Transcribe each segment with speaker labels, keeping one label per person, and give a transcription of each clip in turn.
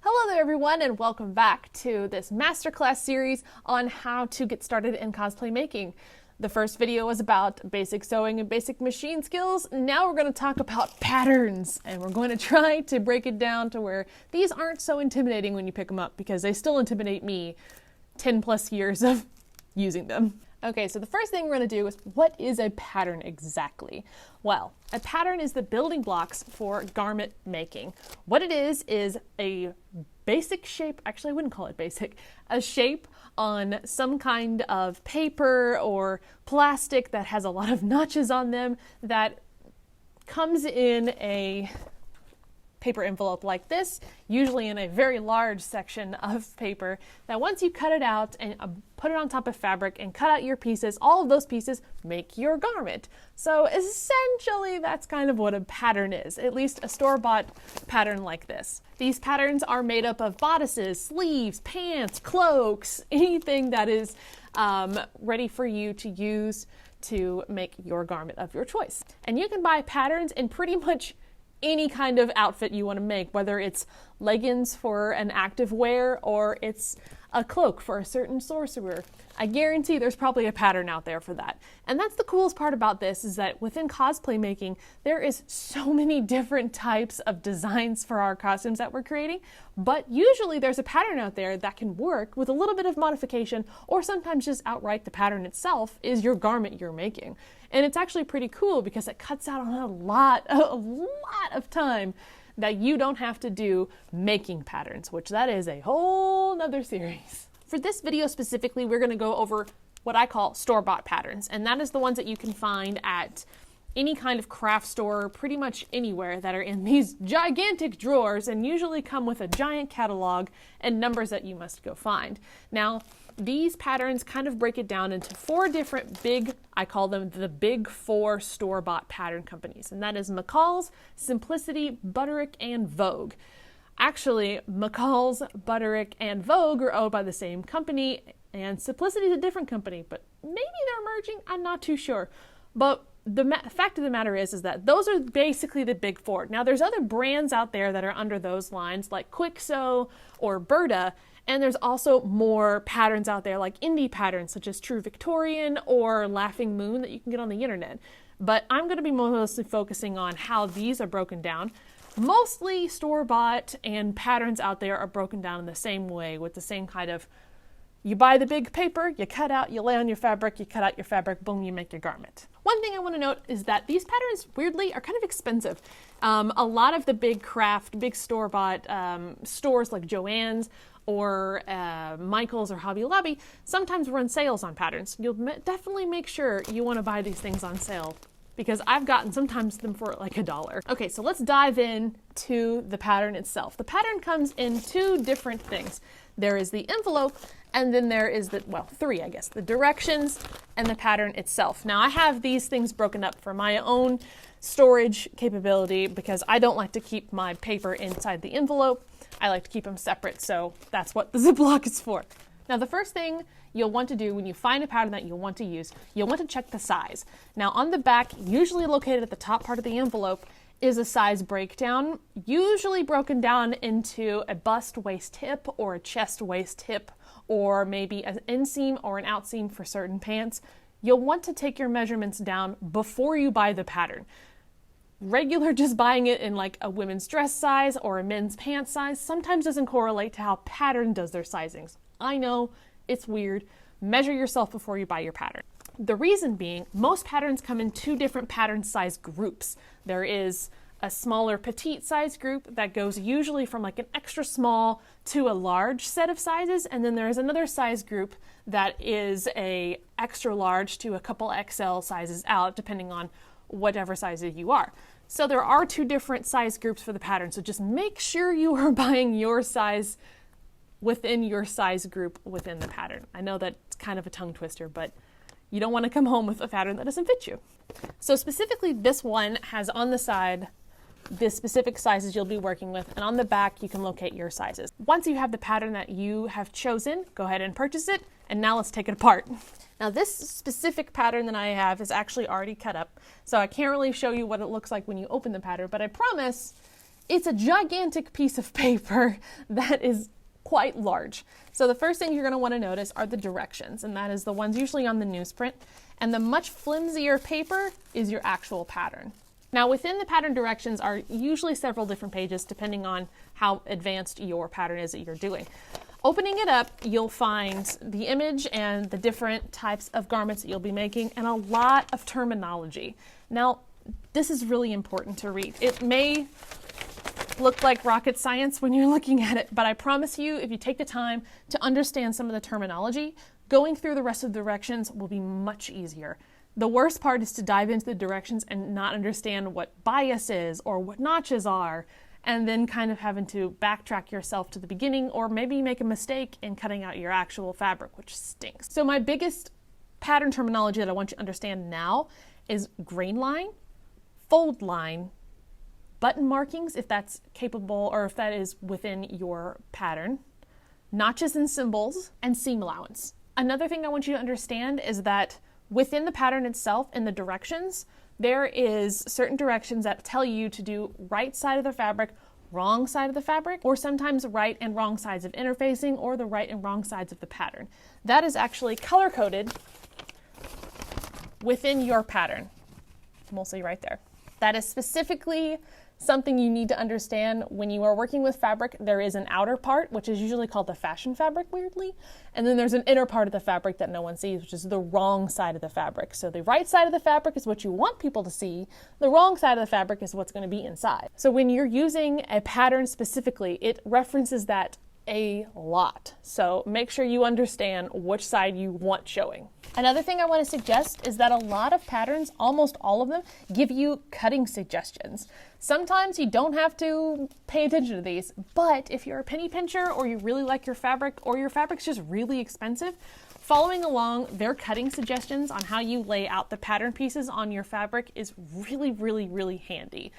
Speaker 1: Hello there everyone, and welcome back to this masterclass series on how to get started in cosplay making. The first video was about basic sewing and basic machine skills. Now we're going to talk about patterns, and we're going to try to break it down to where these aren't so intimidating when you pick them up, because they still intimidate me 10 plus years of using them. Okay, so the first thing we're going to do is, what is a pattern exactly? Well, a pattern is the building blocks for garment making. What it is a basic shape, actually I wouldn't call it basic, a shape on some kind of paper or plastic that has a lot of notches on them that comes in a paper envelope like this, usually in a very large section of paper, that once you cut it out and put it on top of fabric and cut out your pieces, all of those pieces make your garment. So essentially that's kind of what a pattern is, at least a store-bought pattern like this. These patterns are made up of bodices, sleeves, pants, cloaks, anything that is ready for you to use to make your garment of your choice. And you can buy patterns in pretty much any kind of outfit you want to make, whether it's leggings for an active wear or it's a cloak for a certain sorcerer. I guarantee there's probably a pattern out there for that. And that's the coolest part about this, is that within cosplay making, there is so many different types of designs for our costumes that we're creating, but usually there's a pattern out there that can work with a little bit of modification, or sometimes just outright the pattern itself is your garment you're making. And it's actually pretty cool because it cuts out on a lot of time that you don't have to do making patterns, which that is a whole nother series. For this video specifically, we're going to go over what I call store-bought patterns, and that is the ones that you can find at any kind of craft store, pretty much anywhere, that are in these gigantic drawers and usually come with a giant catalog and numbers that you must go find. Now, these patterns kind of break it down into four different I call them the big four store-bought pattern companies, and that is McCall's, Simplicity, Butterick, and Vogue. Actually, McCall's, Butterick, and Vogue are owned by the same company, and Simplicity is a different company, but maybe they're merging, I'm not too sure. But the fact of the matter is that those are basically the big four. Now, there's other brands out there that are under those lines, like Quick Sew or Berta, and there's also more patterns out there, like indie patterns, such as True Victorian or Laughing Moon, that you can get on the internet. But I'm going to be mostly focusing on how these are broken down. Mostly store-bought and patterns out there are broken down in the same way, with the same kind of, you buy the big paper, you cut out, you lay on your fabric, you cut out your fabric, boom, you make your garment. One thing I want to note is that these patterns, weirdly, are kind of expensive. A lot of the big store-bought stores like Joann's or Michael's or Hobby Lobby sometimes run sales on patterns. You'll definitely make sure you want to buy these things on sale, because I've gotten sometimes them for like $1. Okay, so let's dive in to the pattern itself. The pattern comes in two different things. There is the envelope, and then there is three, I guess, the directions and the pattern itself. Now, I have these things broken up for my own storage capability because I don't like to keep my paper inside the envelope. I like to keep them separate, so that's what the Ziploc is for. Now, the first thing you'll want to do when you find a pattern that you'll want to use, you'll want to check the size. Now, on the back, usually located at the top part of the envelope, is a size breakdown, usually broken down into a bust waist hip or a chest waist hip, or maybe an inseam or an outseam for certain pants. You'll want to take your measurements down before you buy the pattern. Regular just buying it in like a women's dress size or a men's pants size sometimes doesn't correlate to how pattern does their sizings. I know, it's weird. Measure yourself before you buy your pattern. The reason being, most patterns come in two different pattern size groups. There is a smaller petite size group that goes usually from like an extra small to a large set of sizes, and then there's another size group that is a extra large to a couple XL sizes out, depending on whatever sizes you are. So there are two different size groups for the pattern, so just make sure you are buying your size within your size group within the pattern. I know that's kind of a tongue twister, but you don't want to come home with a pattern that doesn't fit you. So specifically, this one has on the side the specific sizes you'll be working with, and on the back you can locate your sizes. Once you have the pattern that you have chosen, go ahead and purchase it, and now let's take it apart. Now, this specific pattern that I have is actually already cut up, so I can't really show you what it looks like when you open the pattern, but I promise It's a gigantic piece of paper that is quite large. So the first thing you're going to want to notice are the directions, and that is the ones usually on the newsprint. And the much flimsier paper is your actual pattern. Now within the pattern directions are usually several different pages depending on how advanced your pattern is that you're doing. Opening it up, you'll find the image and the different types of garments that you'll be making and a lot of terminology. Now, this is really important to read. It may look like rocket science when you're looking at it, but I promise you, if you take the time to understand some of the terminology, going through the rest of the directions will be much easier. The worst part is to dive into the directions and not understand what bias is or what notches are, and then kind of having to backtrack yourself to the beginning, or maybe make a mistake in cutting out your actual fabric, which stinks. So my biggest pattern terminology that I want you to understand now is grain line, fold line, button markings, if that's capable or if that is within your pattern, notches and symbols, and seam allowance. Another thing I want you to understand is that within the pattern itself, in the directions, there is certain directions that tell you to do right side of the fabric, wrong side of the fabric, or sometimes right and wrong sides of interfacing, or the right and wrong sides of the pattern. That is actually color-coded within your pattern. Mostly right there. That is specifically something you need to understand when you are working with fabric. There is an outer part, which is usually called the fashion fabric, weirdly, and then there's an inner part of the fabric that no one sees, which is the wrong side of the fabric. So the right side of the fabric is what you want people to see, the wrong side of the fabric is what's going to be inside. So when you're using a pattern specifically, it references that a lot. So make sure you understand which side you want showing. Another thing I want to suggest is that a lot of patterns, almost all of them, give you cutting suggestions. Sometimes you don't have to pay attention to these, but if you're a penny pincher or you really like your fabric or your fabric's just really expensive, following along their cutting suggestions on how you lay out the pattern pieces on your fabric is really, really, really handy.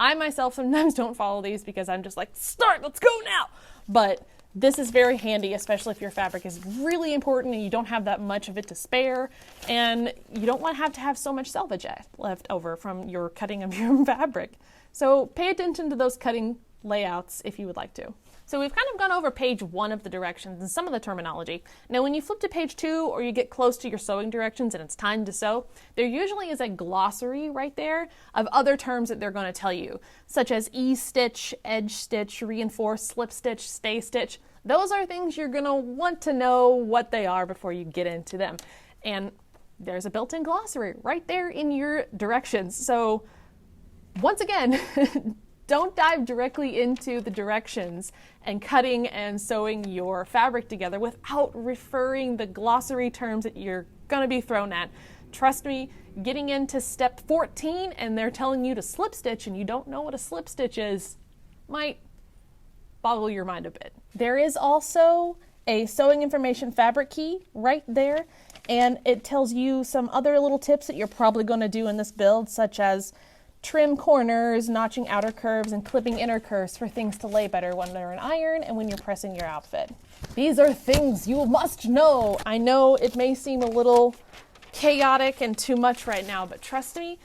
Speaker 1: I myself sometimes don't follow these because I'm just like, start, let's go now. But this is very handy, especially if your fabric is really important and you don't have that much of it to spare, and you don't want to have so much selvage left over from your cutting of your fabric. So pay attention to those cutting layouts if you would like to. So we've kind of gone over page 1 of the directions and some of the terminology. Now when you flip to page 2 or you get close to your sewing directions and it's time to sew, there usually is a glossary right there of other terms that they're going to tell you, such as E-stitch, edge stitch, reinforce, slip stitch, stay stitch. Those are things you're going to want to know what they are before you get into them. And there's a built-in glossary right there in your directions. So once again, don't dive directly into the directions and cutting and sewing your fabric together without referring the glossary terms that you're going to be thrown at. Trust me, getting into step 14 and they're telling you to slip stitch and you don't know what a slip stitch is might boggle your mind a bit. There is also a sewing information fabric key right there, and it tells you some other little tips that you're probably going to do in this build, such as trim corners, notching outer curves, and clipping inner curves for things to lay better when they're in iron and when you're pressing your outfit. These are things you must know. I know it may seem a little chaotic and too much right now, but trust me,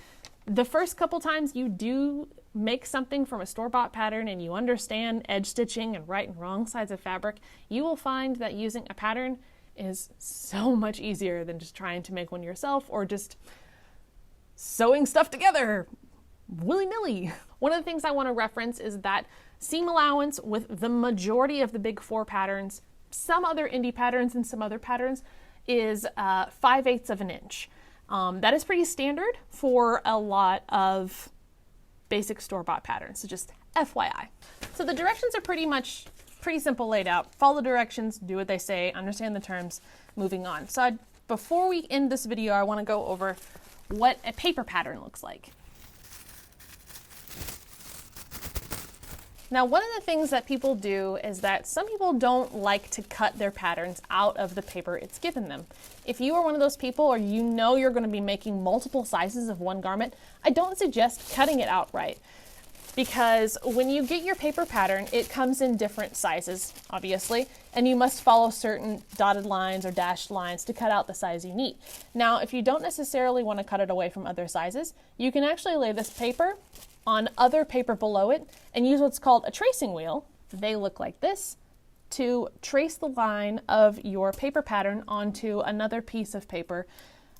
Speaker 1: the first couple times you do make something from a store-bought pattern and you understand edge stitching and right and wrong sides of fabric, you will find that using a pattern is so much easier than just trying to make one yourself or just sewing stuff together willy-nilly. One of the things I want to reference is that seam allowance with the majority of the big 4 patterns, some other indie patterns and some other patterns, is 5/8 of an inch. That is pretty standard for a lot of basic store-bought patterns, so just FYI. So the directions are pretty simple laid out. Follow the directions, do what they say, understand the terms, moving on. So before we end this video, I want to go over what a paper pattern looks like. Now, one of the things that people do is that some people don't like to cut their patterns out of the paper it's given them. If you are one of those people, or you know you're going to be making multiple sizes of one garment, I don't suggest cutting it outright. Because when you get your paper pattern, it comes in different sizes, obviously, and you must follow certain dotted lines or dashed lines to cut out the size you need. Now, if you don't necessarily want to cut it away from other sizes, you can actually lay this paper on other paper below it and use what's called a tracing wheel. They look like this, to trace the line of your paper pattern onto another piece of paper,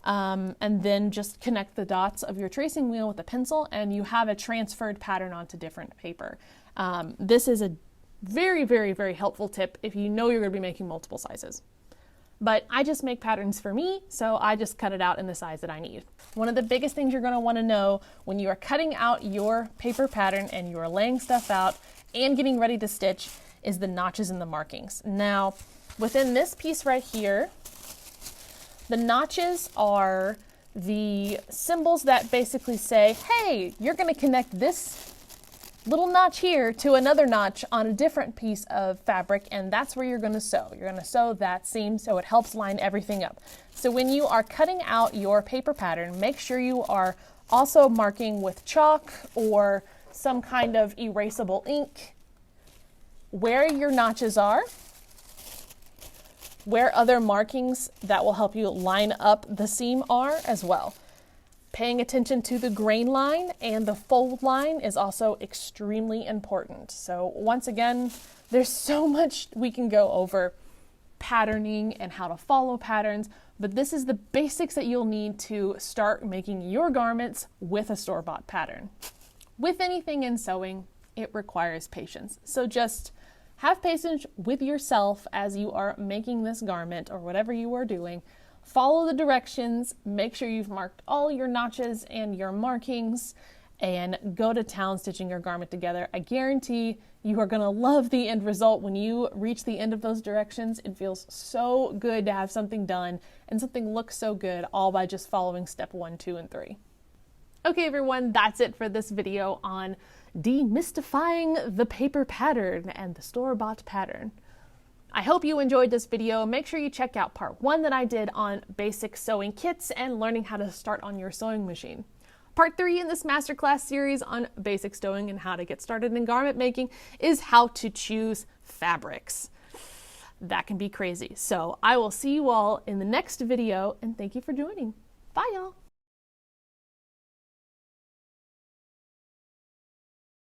Speaker 1: and then just connect the dots of your tracing wheel with a pencil, and you have a transferred pattern onto different paper. This is a very, very, very helpful tip if you know you're going to be making multiple sizes. But I just make patterns for me, so I just cut it out in the size that I need. One of the biggest things you're going to want to know when you are cutting out your paper pattern and you are laying stuff out and getting ready to stitch is the notches and the markings. Now, within this piece right here, the notches are the symbols that basically say, hey, you're going to connect this little notch here to another notch on a different piece of fabric, and that's where you're going to sew. You're going to sew that seam so it helps line everything up. So when you are cutting out your paper pattern, make sure you are also marking with chalk or some kind of erasable ink where your notches are, where other markings that will help you line up the seam are as well. Paying attention to the grain line and the fold line is also extremely important. So once again, there's so much we can go over patterning and how to follow patterns, but this is the basics that you'll need to start making your garments with a store-bought pattern. With anything in sewing, it requires patience. So just have patience with yourself as you are making this garment or whatever you are doing. Follow the directions, make sure you've marked all your notches and your markings, and go to town stitching your garment together. I guarantee you are going to love the end result when you reach the end of those directions. It feels so good to have something done and something looks so good all by just following step 1, 2, and 3. Okay, everyone, that's it for this video on demystifying the paper pattern and the store-bought pattern. I hope you enjoyed this video. Make sure you check out part 1 that I did on basic sewing kits and learning how to start on your sewing machine. Part 3 in this masterclass series on basic sewing and how to get started in garment making is how to choose fabrics. That can be crazy. So I will see you all in the next video, and thank you for joining. Bye, y'all.